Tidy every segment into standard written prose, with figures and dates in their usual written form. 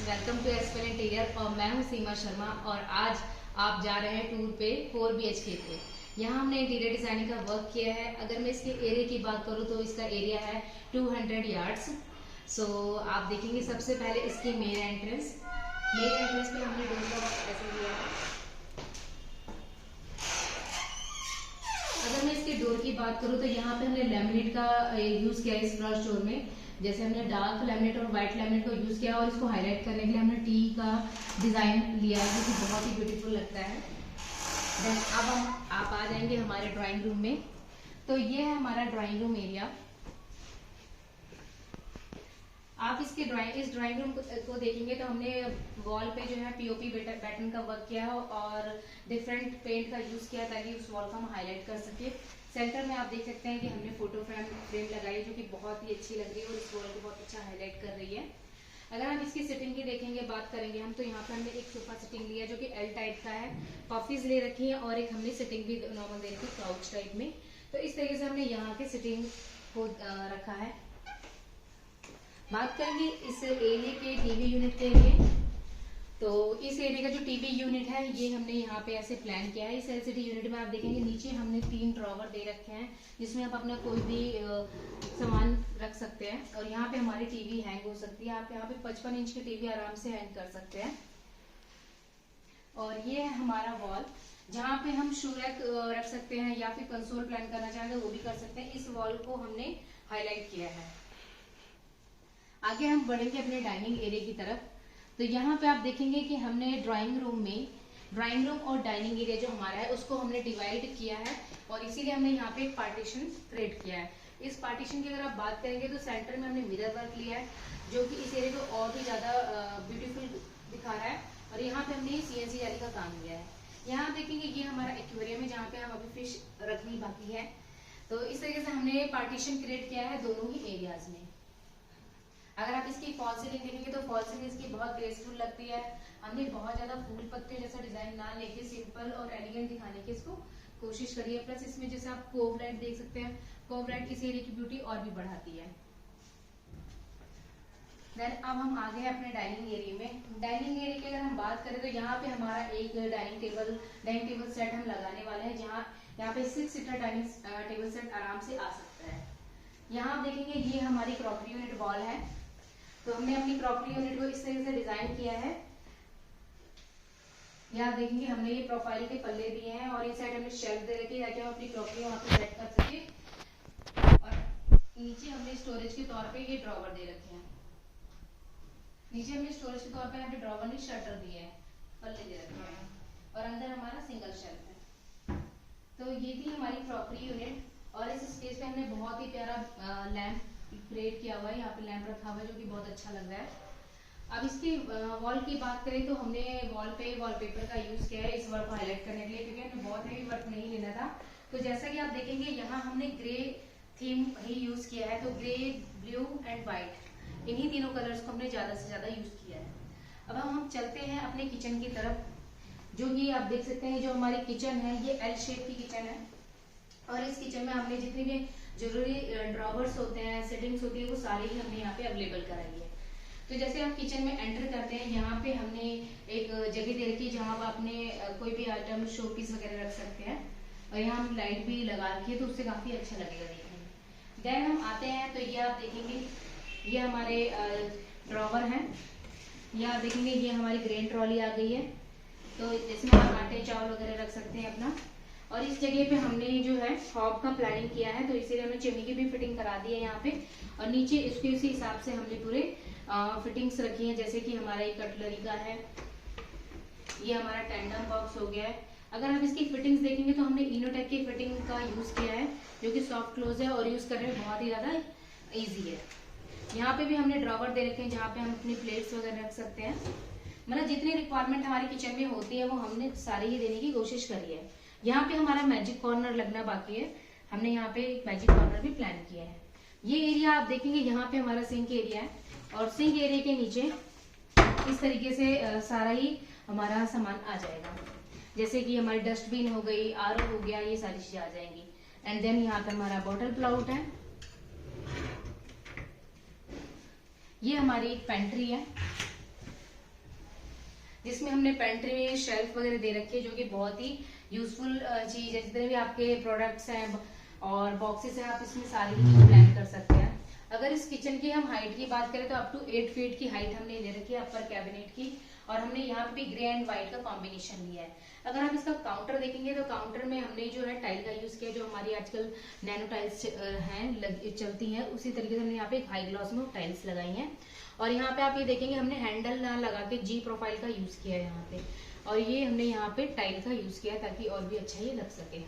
Welcome to aspen interior. और मैं हूं सीमा शर्मा और आज आप जा रहे हैं टूर पे 4 BHK पे। यहाँ हमने इंटीरियर डिजाइनिंग का वर्क किया है। अगर मैं इसके एरिया की बात करूँ तो इसका एरिया है 200 यार्ड्स। सो आप देखेंगे सबसे पहले इसकी मेन एंट्रेंस पे हमने डोर का वर्क ऐसे लिया है। अगर मैं इसके डोर की बात करूँ तो यहाँ पे हमने लेमिनेट का यूज किया है इस फर्स्ट डोर में। जैसे हमने डार्क लेमिनेट और व्हाइट लेमिनेट का यूज किया और इसको हाईलाइट करने के लिए हमने टी का डिजाइन लिया है, जो कि बहुत ही ब्यूटीफुल लगता है। देन अब आप आ जाएंगे हमारे ड्राइंग रूम में। तो ये है हमारा ड्राइंग रूम एरिया। आप इस ड्राइंग रूम को देखेंगे तो हमने वॉल पे जो है पीओपी पैटर्न का वर्क किया है और डिफरेंट पेंट का यूज किया ताकि उस वॉल को हम हाईलाइट कर सके। सेंटर में आप देख सकते हैं कि हमने फोटो फ्रेम लगाई है, जो कि बहुत ही अच्छी लग रही है और इस वॉल को बहुत अच्छा हाईलाइट कर रही है। अगर हम इसकी सिटिंग की देखेंगे, बात करेंगे हम, तो यहाँ पे हमने एक सोफा सिटिंग लिया जो कि एल टाइप का है। पॉफीज ले रखी है और एक हमने सिटिंग भी नॉर्मल दे रखी है काउच टाइप में। तो इस तरीके से हमने यहाँ के सिटिंग को रखा है। बात करेंगे इस एरिया के टीवी यूनिट के लिए। तो इस एरिया का जो टीवी यूनिट है ये हमने यहाँ पे ऐसे प्लान किया है। इस एलसीडी यूनिट में आप देखेंगे नीचे हमने 3 ड्रॉवर दे रखे हैं जिसमें आप अपना कोई भी सामान रख सकते हैं। और यहाँ पे हमारी टीवी हैंग हो सकती है। आप यहाँ पे 55 इंच की टीवी आराम से हैंग कर सकते हैं। और ये है हमारा वॉल, जहाँ पे हम शू रैक रख सकते हैं या फिर कंसोल प्लान करना चाहें तो वो भी कर सकते हैं। इस वॉल को हमने हाईलाइट किया है। आगे हम बढ़ेंगे अपने डाइनिंग एरिया की तरफ। तो यहाँ पे आप देखेंगे कि हमने ड्राइंग रूम और डाइनिंग एरिया जो हमारा है उसको हमने डिवाइड किया है और इसीलिए हमने यहाँ पे एक पार्टीशन क्रिएट किया है। इस पार्टीशन की अगर आप बात करेंगे तो सेंटर में हमने मिरर वर्क लिया है, जो कि इस एरिया को और भी ज्यादा ब्यूटीफुल दिखा रहा है। और यहाँ पे हमने CNC जाली का काम किया है। यहाँ देखेंगे ये हमारा एक्वेरियम है जहाँ पे हम अभी फिश रखनी बाकी है। तो इस तरीके से हमने पार्टीशन क्रिएट किया है दोनों ही एरियाज में। अगर आप इसकी फॉल सीलिंग देखेंगे तो फॉल सीलिंग इसकी बहुत ग्रेसफुल लगती है। हमने बहुत ज्यादा फूल पत्ते जैसा डिजाइन ना लेके सिंपल और एलिगेंट दिखाने की इसको कोशिश करी है। प्लस इसमें जैसे आप कोव लाइट देख सकते हैं, कोव लाइट इस एरिया की ब्यूटी और भी बढ़ाती है। देन अब हम आ गए अपने डाइनिंग एरिया में। डाइनिंग एरिया की अगर हम बात करें तो यहाँ पे हमारा एक डाइनिंग टेबल सेट हम लगाने वाले हैं, जहाँ यहाँ पे 6 सीटर डाइनिंग टेबल सेट आराम से आ सकता है। यहाँ आप देखेंगे ये हमारी क्रॉकरी यूनिट वॉल है। तो हमने अपनी क्रॉकरी यूनिट को इस तरीके से डिजाइन किया है। यहाँ देखेंगे हमने ये प्रोफाइल के पल्ले दिए हैं और इस साइड हमने शेल्फ दे रखी है ताकि हम अपनी क्रॉकरी वहां पे सेट कर सके। और नीचे हमने स्टोरेज के तौर पे ये ड्रॉवर दे रखे हैं। नीचे हमने स्टोरेज के तौर पे यहाँ पे ड्रॉवर ने शटर दिए हैं, पल्ले दे रखे हैं और अंदर हमारा सिंगल शेल्फ है। तो ये थी हमारी क्रॉकरी यूनिट। और इस स्पेस पे हमने बहुत ही प्यारा लैंप क्रिएट किया हुआ है। यहाँ पे लैंप रखा हुआ है जो कि बहुत अच्छा लग रहा है। अब इसकी वॉल की बात करें तो हमने वॉलपेपर का यूज किया है इस वर्क को हाईलाइट करने के लिए, क्योंकि हमें बहुत हेवी वर्क नहीं लेना था। तो जैसा कि आप देखेंगे यहाँ हमने ग्रे थीम ही यूज किया है। तो ग्रे, ब्लू एंड व्हाइट, इन्हीं तीनों कलर्स को हमने ज्यादा से ज्यादा यूज किया है। अब हम चलते हैं अपने किचन की तरफ, जो कि आप देख सकते हैं जो हमारी किचन है ये L शेप की किचन है। और इस किचन में हमने जितनी भी जरूरी ड्रॉवर्स होते हैं, सेटिंग्स होती है, वो सारी ही हमने यहाँ पे अवेलेबल कराई है। तो जैसे आप किचन में एंटर करते हैं, यहाँ पे हमने एक जगह दे रखी है जहाँ आप अपने कोई भी आइटम, शो पीस वगैरह रख सकते हैं। और यहाँ हम लाइट भी लगा रखी है तो उससे काफी अच्छा लगेगा देखने में। देन हम आते हैं तो ये आप देखेंगे ये हमारे ड्रॉवर हैं। ये आप देखेंगे ये हमारी ग्रेन ट्रॉली आ गई है। तो इसमें आप आटे चावल वगैरह रख सकते हैं अपना। और इस जगह पे हमने जो है हॉब का प्लानिंग किया है, तो इसीलिए हमने चिमनी की भी फिटिंग करा दी है यहाँ पे। और नीचे इसके उसी हिसाब से हमने पूरे फिटिंग्स रखी है। जैसे कि हमारा एक कटलरी का है, ये हमारा टेंडम बॉक्स हो गया है। अगर हम इसकी फिटिंग्स देखेंगे तो हमने इनोटेक की फिटिंग का यूज किया है, जो कि सॉफ्ट क्लोज है और यूज करने में बहुत ही ज्यादा ईजी है। यहाँ पे भी हमने ड्रॉवर दे रखे हैं जहाँ पे हम अपनी प्लेट्स वगैरह रख सकते हैं। मतलब जितनी रिक्वायरमेंट हमारी किचन में होती है वो हमने सारी ही देने की कोशिश करी है। यहाँ पे हमारा मैजिक कॉर्नर लगना बाकी है। हमने यहाँ पे एक मैजिक कॉर्नर भी प्लान किया है। ये एरिया आप देखेंगे यहाँ पे हमारा सिंक एरिया है और सिंक एरिया के नीचे इस तरीके से सारा ही हमारा सामान आ जाएगा। जैसे कि हमारी डस्टबिन हो गई, RO हो गया, ये सारी चीजें आ जाएंगी। एंड देन यहाँ पे हमारा बॉटल प्लाउट है। ये हमारी एक पेंट्री है। जिसमें हमने पेंट्री में शेल्फ वगैरह दे रखी है, जो कि बहुत ही यूजफुल चीज है। जितने भी आपके प्रोडक्ट्स हैं और बॉक्सेस हैं, आप इसमें सारी चीज प्लान कर सकते हैं। अगर इस किचन की हम हाइट की बात करें तो अप टू 8 फीट की हाइट हमने ले रखी है अपर कैबिनेट की, और हमने यहाँ पे भी ग्रे एंड व्हाइट का कॉम्बिनेशन लिया है। अगर आप इसका काउंटर देखेंगे तो काउंटर में हमने जो है टाइल का यूज किया, जो हमारी आजकल नैनो टाइल्स हैं चलती हैं, उसी तरीके से हमने यहाँ पे हाई ग्लॉस में टाइल्स लगाई हैं। और यहाँ पे आप ये देखेंगे हमने हैंडल ना लगा के जी प्रोफाइल का यूज किया है यहाँ पे, और ये हमने यहाँ पे टाइल का यूज किया ताकि और भी अच्छा ये लग सके।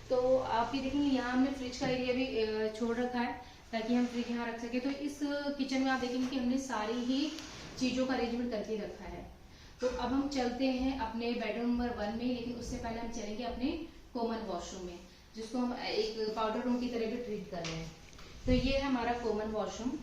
तो आप ये देखेंगे यहाँ हमने फ्रिज का एरिया भी छोड़ रखा है ताकि हम फ्रिज यहाँ रख सके। तो इस किचन में आप देखेंगे कि हमने सारी ही चीजों का अरेंजमेंट करके रखा है। तो अब हम चलते हैं अपने बेडरूम नंबर 1 में, लेकिन उससे पहले हम चलेंगे अपने कॉमन वॉशरूम में, जिसको हम एक पाउडर रूम की तरह भी ट्रीट कर रहे हैं। तो ये है हमारा कॉमन वॉशरूम।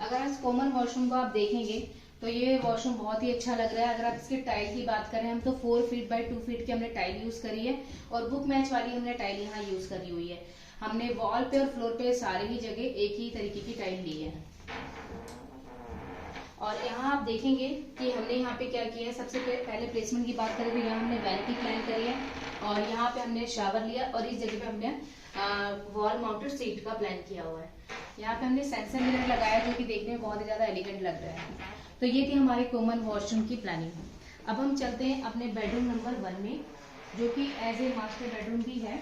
अगर इस कॉमन वॉशरूम को आप देखेंगे तो ये वॉशरूम बहुत ही अच्छा लग रहा है। अगर आप इसके टाइल की बात करें हम तो 4 फीट बाय 2 फीट की हमने टाइल यूज करी है, और बुक मैच वाली हमने टाइल यहाँ यूज करी हुई है। हमने वॉल पे और फ्लोर पे सारी ही जगह एक ही तरीके की टाइल ली है। और यहाँ आप देखेंगे कि हमने यहाँ पे क्या किया है। सबसे पहले प्लेसमेंट की बात करें तो यहाँ हमने वैनिटी प्लान करी है, और यहाँ पे हमने शावर लिया, और इस जगह पे हमने वॉल माउंटेड सीट का प्लान किया हुआ है। यहाँ पे हमने सेंसर मिरर लगाया, जो कि देखने में बहुत ही ज्यादा एलिगेंट लग रहा है। तो ये थी हमारे कॉमन वॉशरूम की प्लानिंग। अब हम चलते हैं अपने बेडरूम नंबर 1 में, जो कि एज ए मास्टर बेडरूम भी है।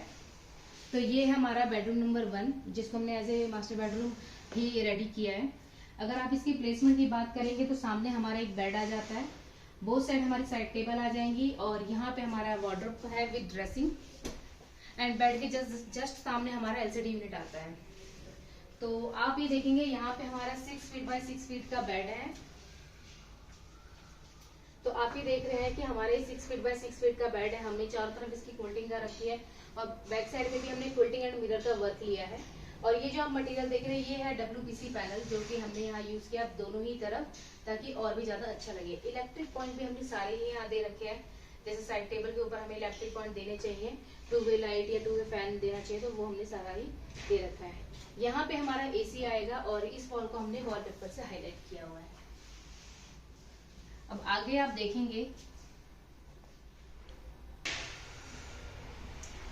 तो ये है हमारा बेडरूम नंबर 1, जिसको हमने एज ए मास्टर बेडरूम ही रेडी किया है। अगर आप इसकी प्लेसमेंट की बात करेंगे तो सामने हमारा एक बेड आ जाता है, बोथ साइड हमारी साइड टेबल आ जाएंगी, और यहाँ पे हमारा वार्डरोब है विद ड्रेसिंग, एंड बेड के जस्ट सामने हमारा एलसीडी यूनिट आता है। तो आप ये देखेंगे यहाँ पे हमारा 6 फीट बाय 6 फीट का बेड है। तो आप ये देख रहे हैं कि हमारे 6 फीट बाय 6 फीट का बेड है। हमने चारों तरफ इसकी क्विल्टिंग कर रखी है, और बैक साइड में भी हमने क्विल्टिंग एंड मिरर का वर्क लिया है। और ये जो आप मटेरियल देख रहे हैं ये है WPC पैनल, जो कि हमने यहाँ यूज किया दोनों ही तरफ, ताकि और भी ज्यादा अच्छा लगे। इलेक्ट्रिक पॉइंट भी हमने सारे ही यहाँ दे रखे हैं। जैसे साइड टेबल के ऊपर हमें इलेक्ट्रिक पॉइंट देने चाहिए, 2-वे लाइट या 2-वे फैन देना चाहिए, तो वो हमने सारा ही दे रखा है। यहाँ पे हमारा AC आएगा, और इस वॉल को हमने वॉलपेपर से हाईलाइट किया हुआ है। अब आगे आप देखेंगे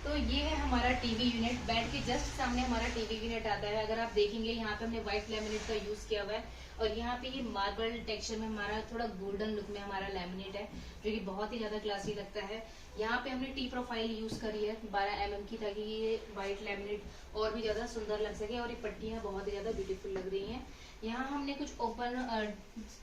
तो ये है हमारा टीवी यूनिट। बेड के जस्ट सामने हमारा टीवी यूनिट आता है। अगर आप देखेंगे यहाँ पे हमने व्हाइट लैमिनेट का यूज किया हुआ है, और यहाँ पे ये मार्बल टेक्सचर में हमारा थोड़ा गोल्डन लुक में हमारा लैमिनेट है, जो कि बहुत ही ज्यादा क्लासी लगता है। यहाँ पे हमने टी प्रोफाइल यूज करी है 12 mm की, ताकि ये व्हाइट लैमिनेट और भी ज्यादा सुंदर लग सके, और ये पट्टियां बहुत ही ज्यादा ब्यूटीफुल लग रही हैं। यहाँ हमने कुछ ओपन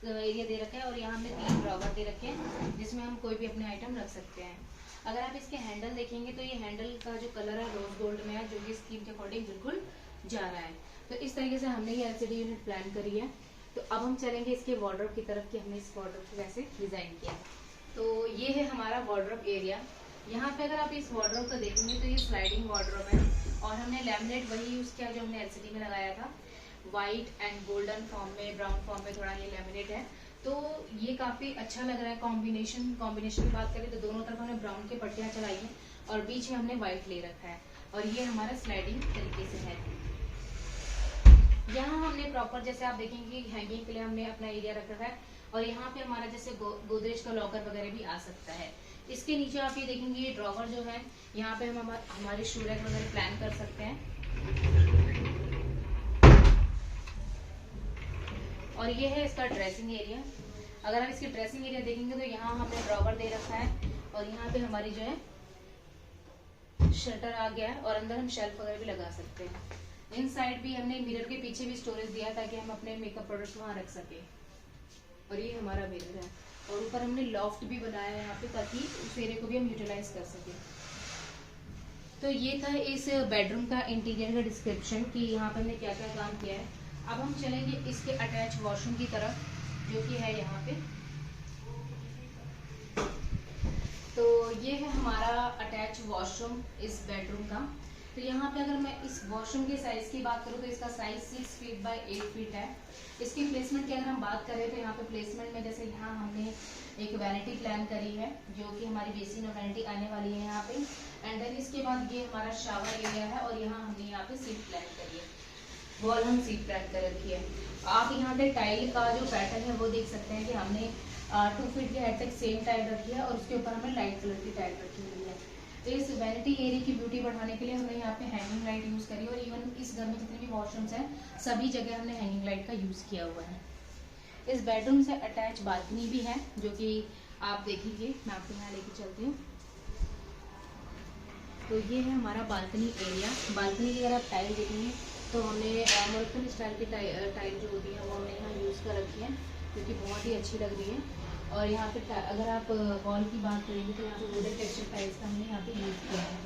एरिया दे रखा है, और यहाँ हमने 3 ड्रॉवर दे रखे हैं, जिसमें हम कोई भी अपने आइटम रख सकते हैं। अगर आप इसके हैंडल देखेंगे तो ये हैंडल का जो कलर है रोज गोल्ड में है, जो कि स्कीम के अकॉर्डिंग बिल्कुल जा रहा है। तो इस तरीके से हमने ये LCD यूनिट प्लान करी है। तो अब हम चलेंगे इसके वार्डरोब की तरफ कि हमने इस वार्डरोब को कैसे डिजाइन किया। तो ये है हमारा वार्डरोब एरिया। यहाँ पे अगर आप इस वार्डरोब को देखेंगे तो ये स्लाइडिंग वार्डरोब है, और हमने लैमिनेट वही यूज किया जो हमने LCD में लगाया था। व्हाइट एंड गोल्डन फॉर्म में, ब्राउन फॉर्म में थोड़ा ये लैमिनेट है, तो ये काफी अच्छा लग रहा है। कॉम्बिनेशन की बात करें तो दोनों तरफ हमने ब्राउन के पट्टियां चलाई हैं, और बीच में हमने व्हाइट ले रखा है, और ये हमारा स्लाइडिंग तरीके से है। यहाँ हमने प्रॉपर, जैसे आप देखेंगे हैंगिंग के लिए हमने अपना एरिया रख रखा है, और यहाँ पे हमारा जैसे गोदरेज का लॉकर वगैरह भी आ सकता है। इसके नीचे आप ये देखेंगे ये ड्रॉवर जो है, यहाँ पे हम हमारे शू रैक वगैरह प्लान कर सकते हैं। और ये है इसका ड्रेसिंग एरिया। अगर आप इसके ड्रेसिंग एरिया देखेंगे तो यहाँ हमने ड्रॉवर दे रखा है, और यहाँ पे हमारी जो है शटर आ गया है, और अंदर हम शेल्फ वगैरह भी लगा सकते हैं। इन साइड भी हमने मिरर के पीछे भी स्टोरेज दिया ताकि हम अपने मेकअप प्रोडक्ट वहाँ रख सके। और ये हमारा मिरर है, और ऊपर हमने लॉफ्ट भी बनाया है यहाँ पे, ताकि उस एरिया को भी हम यूटिलाइज कर सके। तो ये था इस बेडरूम का इंटीरियर का डिस्क्रिप्शन कि यहाँ पे हमने क्या क्या काम किया है। अब हम चलेंगे इसके अटैच वॉशरूम की तरफ, जो कि है यहाँ पे। तो ये है हमारा अटैच वॉशरूम इस बेडरूम का। तो यहाँ पे अगर मैं इस वॉशरूम के साइज की बात करूँ तो इसका साइज 6 फीट बाय 8 फीट है। इसकी प्लेसमेंट की अगर हम बात करें तो यहाँ पे प्लेसमेंट में जैसे यहाँ हमने एक वैनिटी प्लान करी है, जो कि हमारी बेसिन और वैनिटी आने वाली है यहाँ पे। एंड देन इसके बाद ये हमारा शावर एरिया है, और यहाँ हमने यहाँ पे सिंक प्लान करी है। वॉल हम सीट पैक कर रखी है। आप यहाँ पे टाइल का जो पैटर्न है वो देख सकते हैं कि हमने 2 फीट की हाइट तक सेम टाइल रखी है और उसके ऊपर हमने लाइट कलर की टाइल रखी हुई है। तो इस वैनिटी एरिया की ब्यूटी बढ़ाने के लिए हमने यहाँ पे हैंगिंग लाइट यूज करी और इवन इस घर में जितने भी वॉशरूम्स हैं सभी जगह हमने हैंगिंग लाइट का यूज किया हुआ है। इस बेडरूम से अटैच बालकनी भी है जो कि आप देखेंगे, मैं आपको यहाँ लेके चलती हूँ। तो ये है हमारा बालकनी एरिया। बालकनी की अगर आप टाइल देखेंगे तो हमने मोरक्कन स्टाइल की टाइल जो होती है वो हमने यहाँ यूज़ कर रखी है जो कि बहुत ही अच्छी लग रही है। और यहाँ पे अगर आप वॉल की बात करेंगे तो यहाँ पे वुडन टेक्सचर टाइल्स का हमने यहाँ पे यूज़ किया है।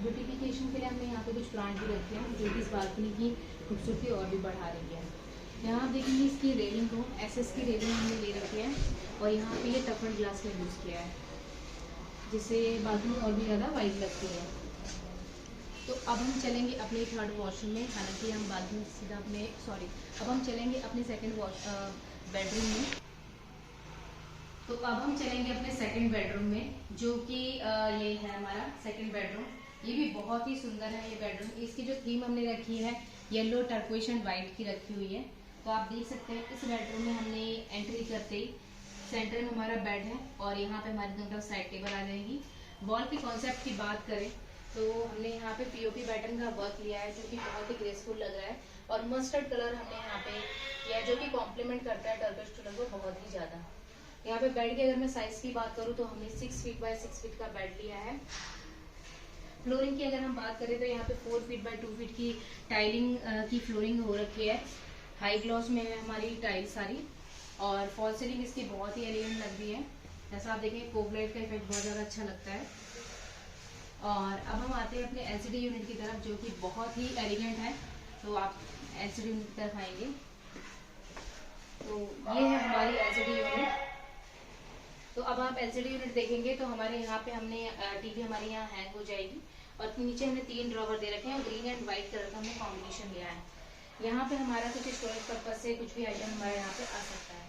ब्यूटिफिकेशन के लिए हमने यहाँ पे कुछ प्लांट भी रखे हैं जो कि इस बालकनी की खूबसूरती और भी बढ़ा रही है। यहाँ आप देखेंगे इसकी रेलिंग को एसएस की रेलिंग हमने ले रखी है और यहाँ पे ये टफन ग्लास का यूज़ किया है जिससे बालकनी और भी ज़्यादा वाइड लगती है। तो अब हम चलेंगे अपने थर्ड वॉशरूम में, हालांकि हम बालकनी सीधा अब हम चलेंगे अपने सेकंड बेडरूम में। तो अब हम चलेंगे अपने सेकंड बेडरूम में जो कि ये है हमारा सेकंड बेडरूम। ये भी बहुत ही सुंदर है ये बेडरूम। इसकी जो थीम हमने रखी है येलो, टर्कोइश एंड वाइट की रखी हुई है। तो आप देख सकते हैं इस बेडरूम में हमने एंट्री करते ही सेंटर में हमारा बेड है और यहाँ पे हमारी दोनों तरफ साइड टेबल आ जाएगी। वॉल के कॉन्सेप्ट की बात करें तो हमने यहाँ पे पीओपी पैटर्न का वर्क लिया है जो कि बहुत ही ग्रेसफुल लग रहा है और मस्टर्ड कलर हमने यहाँ पे किया है जो कि कॉम्प्लीमेंट करता है टर्किश कलर को बहुत ही ज्यादा। यहाँ पे बेड की अगर मैं साइज की बात करूँ तो हमने 6 फीट बाय 6 फीट का बेड लिया है। फ्लोरिंग की अगर हम बात करें तो यहाँ पे 4 फीट बाय 2 फीट की टाइलिंग की फ्लोरिंग हो रखी है। हाई ग्लॉस में है हमारी टाइल सारी और फॉल सीलिंग इसकी बहुत ही एलिगेंट लग रही है। जैसा आप देखें कोबलाइट का इफेक्ट बहुत ज़्यादा अच्छा लगता है। और अब हम आते हैं अपने एलसीडी यूनिट की तरफ जो कि बहुत ही एलिगेंट है। तो आप एलसीडी यूनिट की तरफ आएंगे तो ये है हमारी एलसीडी यूनिट। तो अब आप एलसीडी यूनिट देखेंगे तो हमारे यहाँ पे हमने टीवी हमारे यहाँ हैंग हो जाएगी और नीचे हमने 3 ड्रॉवर दे रखे हैं और ग्रीन एंड व्हाइट कलर का हमने कॉम्बिनेशन लिया है। यहाँ पे हमारा कुछ स्टोरेज पर्पज से कुछ भी आइटम हमारे यहाँ पे आ सकता है।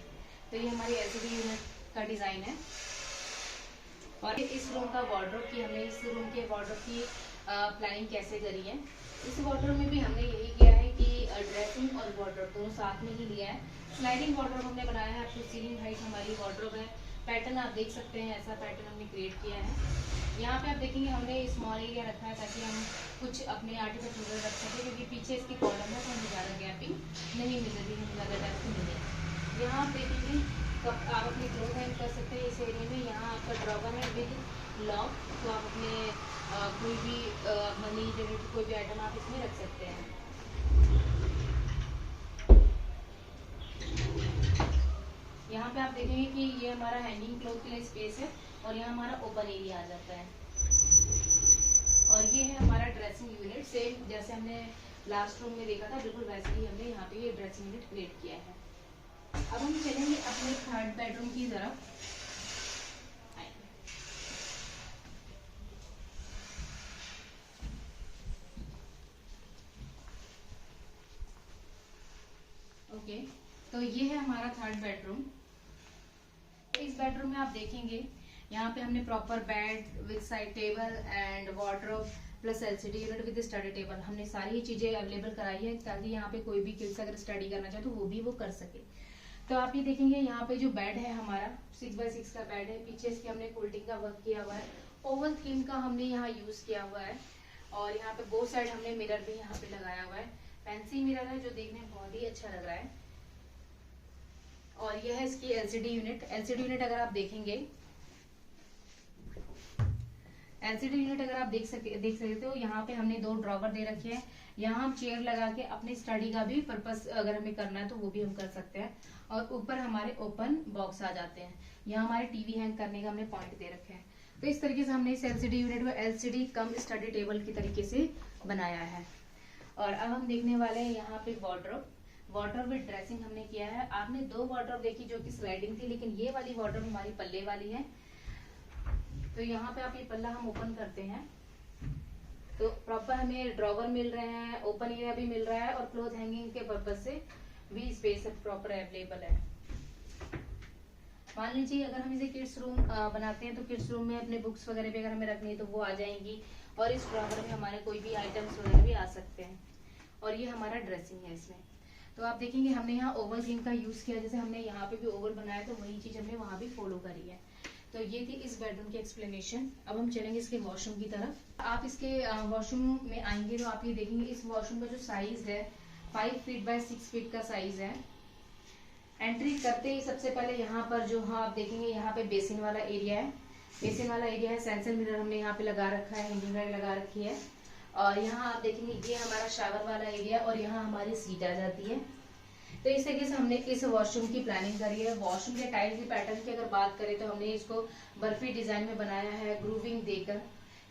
तो ये हमारी एलसीडी यूनिट का डिजाइन है। और इस रूम का वार्डरोब की हमने इस रूम के वार्डरोब की प्लानिंग कैसे करी है। इस वार्डरोब में भी हमने यही किया है कि ड्रेसिंग और वार्डरोब दोनों साथ में ही लिया है। स्लाइडिंग वार्डरोब हमने बनाया है, आपकी सीलिंग हाइट हमारी वार्डरोब है। पैटर्न आप देख सकते हैं, ऐसा पैटर्न हमने क्रिएट किया है। यहाँ पे आप देखेंगे हमने स्मॉल एरिया रखा है ताकि हम कुछ अपने आर्टिफिशियल रख सकें क्योंकि पीछे इसकी कॉलम है तो हमें ज़्यादा गैपिंग नहीं मिल रही, हमें ज़्यादा डेप्थ मिले। यहाँ आप देखेंगे कब आप अपने क्लोथ हैंग कर सकते हैं इस एरिया में। यहाँ आपका ड्रॉवर है विद लॉक, तो आप अपने कोई भी मनी रिलेटेड कोई भी आइटम आप इसमें रख सकते हैं। यहाँ पे आप देखेंगे कि ये हमारा हैंगिंग क्लोथ के लिए स्पेस है और यहाँ हमारा ओपन एरिया आ जाता है। और ये है हमारा ड्रेसिंग यूनिट, सेम जैसे हमने लास्ट रूम में देखा था बिल्कुल वैसे ही हमने यहाँ पे ये ड्रेसिंग यूनिट क्रिएट किया है। अब हम चलेंगे अपने थर्ड बेडरूम की तरफ। ओके, तो ये है हमारा थर्ड बेडरूम। इस बेडरूम में आप देखेंगे यहाँ पे हमने proper bed with side table and wardrobe plus LCD unit with study table, हमने सारी ही चीजें अवेलेबल कराई है ताकि यहाँ पे कोई भी किड्स अगर स्टडी करना चाहे तो वो भी वो कर सके। तो आप ये देखेंगे यहाँ पे जो बेड है हमारा 6x6 का बेड है। पीछे इसके हमने फोल्डिंग का वर्क किया हुआ है, ओवल थीम का हमने यहाँ यूज किया हुआ है। और यहाँ पे बोथ साइड हमने मिरर भी यहाँ पे लगाया हुआ है, फैंसी मिरर है जो देखने में बहुत ही अच्छा लग रहा है। और यह है इसकी एलसीडी यूनिट। एलसीडी यूनिट अगर आप देखेंगे, एलसीडी यूनिट अगर आप देख सकते हो यहाँ पे हमने 2 ड्रॉवर दे रखे हैं। यहाँ हम चेयर लगा के अपने स्टडी का भी पर्पस अगर हमें करना है तो वो भी हम कर सकते हैं। और ऊपर हमारे ओपन बॉक्स आ जाते हैं। यहाँ हमारे टीवी हैंग करने का हमने पॉइंट दे रखे हैं। तो इस तरीके से हमने इस एलसीडी यूनिट को एलसीडी कम स्टडी टेबल की तरीके से बनाया है। और अब हम देखने वाले हैं यहाँ पे वार्डरोब विद ड्रेसिंग हमने किया है। आपने 2 वार्डरोब देखी जो कि स्लाइडिंग थी, लेकिन ये वाली वार्डरोब हमारी पल्ले वाली है। तो यहाँ पे आप ये पल्ला हम ओपन करते हैं तो प्रॉपर हमें ड्रॉवर मिल रहे हैं, ओपन एरिया भी मिल रहा है और क्लोथ हैंगिंग के पर्पज से भी स्पेस प्रॉपर अवेलेबल है। मान लीजिए अगर हम इसे किड्स रूम बनाते हैं तो किड्स रूम में अपने बुक्स वगैरह भी अगर हमें रखनी है तो वो आ जाएंगी और इस ड्रॉवर में हमारे कोई भी आइटम्स वगैरह भी आ सकते हैं। और ये हमारा ड्रेसिंग है इसमें। तो आप देखेंगे हमने यहाँ ओवल थीम का यूज किया, जैसे हमने यहाँ पे भी ओवल बनाया तो वही चीज हमने वहाँ भी फॉलो करी है। तो ये थी इस बेडरूम की एक्सप्लेनेशन। अब हम चलेंगे इसके वॉशरूम की तरफ। आप इसके वॉशरूम में आएंगे तो आप ये देखेंगे इस वॉशरूम का जो साइज है 5 फीट बाय 6 फीट का साइज है। एंट्री करते ही सबसे पहले यहाँ पर जो आप देखेंगे यहाँ पे बेसिन वाला एरिया है। बेसिन वाला एरिया है, सेंसर मिरर हमने यहाँ पे लगा रखा है, हैंगिंग लाइट लगा रखी है। और यहाँ आप देखेंगे ये हमारा शावर वाला एरिया और यहाँ हमारी सीट आ जाती है। तो इस तरीके से हमने इस वॉशरूम की प्लानिंग करी है। वॉशरूम के टाइल की पैटर्न की अगर बात करें तो हमने इसको बर्फी डिजाइन में बनाया है, ग्रूविंग देकर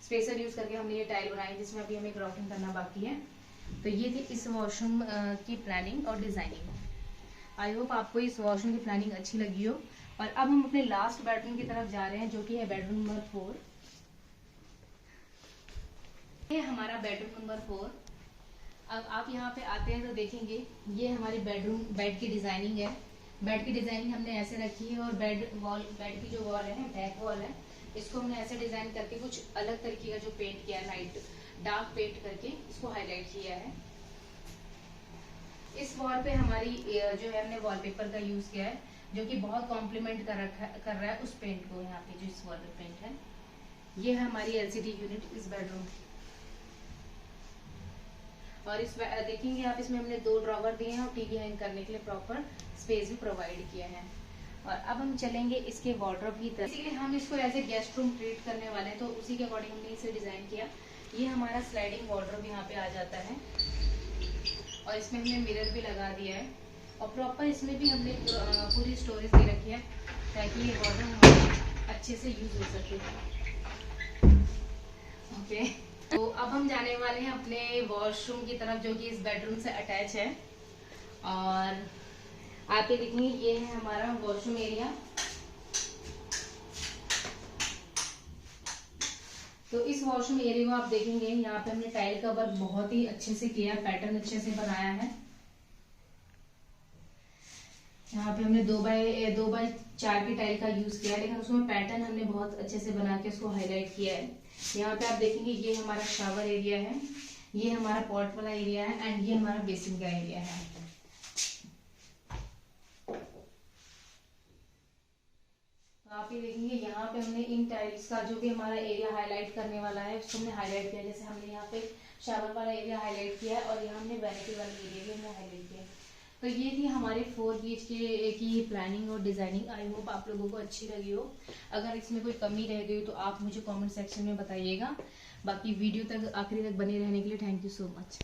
स्पेसर यूज करके हमने ये टाइल बनाई, जिसमें अभी हमें ग्राउटिंग करना बाकी है। तो ये थी इस वॉशरूम की प्लानिंग और डिजाइनिंग। आई होप आपको इस वॉशरूम की प्लानिंग अच्छी लगी हो। और अब हम अपने लास्ट बेडरूम की तरफ जा रहे हैं, जो कि है बेडरूम नंबर 4। ये हमारा बेडरूम नंबर 4। अब आप यहाँ पे आते हैं तो देखेंगे ये हमारी बेड की डिजाइनिंग है। बेड की डिजाइनिंग हमने ऐसे रखी है और बेड की जो वॉल है, बैक वॉल है, इसको हमने ऐसे डिजाइन करके कुछ अलग तरीके का जो पेंट किया है, लाइट डार्क पेंट करके इसको हाईलाइट किया है। इस वॉल पे हमारी जो है हमने वॉलपेपर का यूज किया है, जो कि बहुत कॉम्प्लीमेंट कर रहा है उस पेंट को। यहाँ पे जो इस वॉल पे पेंट है, ये है हमारी एलसीडी यूनिट इस बेडरूम। और इस देखेंगे आप इसमें हमने 2 ड्रॉवर दिए हैं और टीवी हैंग करने के लिए प्रॉपर स्पेस भी प्रोवाइड किया है। और अब हम चलेंगे इसके वार्डरोब की तरफ। इसीलिए हम इसको as a guest room treat करने वाले हैं, तो उसी के अकॉर्डिंग हमने इसे डिजाइन किया। ये हमारा स्लाइडिंग वार्डरोब यहाँ पे आ जाता है और इसमें हमने मिरर भी लगा दिया है और प्रॉपर इसमें भी हमने पूरी स्टोरेज दे रखी है, ताकि ये वार्डरोब हमारे अच्छे से यूज हो सके। ओके, तो अब हम जाने वाले हैं अपने वॉशरूम की तरफ, जो कि इस बेडरूम से अटैच है। और आप ये देखेंगे ये है हमारा वॉशरूम एरिया। तो इस वॉशरूम एरिया को आप देखेंगे यहाँ पे हमने टाइल का वर्क बहुत ही अच्छे से किया, पैटर्न अच्छे से बनाया है। यहाँ पे हमने 2x4 की टाइल का यूज किया है, लेकिन उसमें पैटर्न हमने बहुत अच्छे से बना के उसको हाईलाइट किया है। यहाँ पे आप देखेंगे ये हमारा शावर एरिया है, ये हमारा पॉट वाला एरिया है एंड ये हमारा बेसिन का एरिया है। तो आप ये देखेंगे यहाँ पे हमने इन टाइल्स का जो भी हमारा एरिया हाईलाइट करने वाला है उसको हमने हाईलाइट किया। जैसे हमने यहाँ पे शावर वाला एरिया हाईलाइट किया है और यहाँ हमने वैनिटी वाला एरिया भी हमने हाईलाइट किया है। तो ये थी हमारे 4 BHK की प्लानिंग और डिजाइनिंग। आई होप आप लोगों को अच्छी लगी हो। अगर इसमें कोई कमी रह गई तो आप मुझे कमेंट सेक्शन में बताइएगा। बाकी वीडियो तक आखिरी तक बने रहने के लिए थैंक यू सो मच।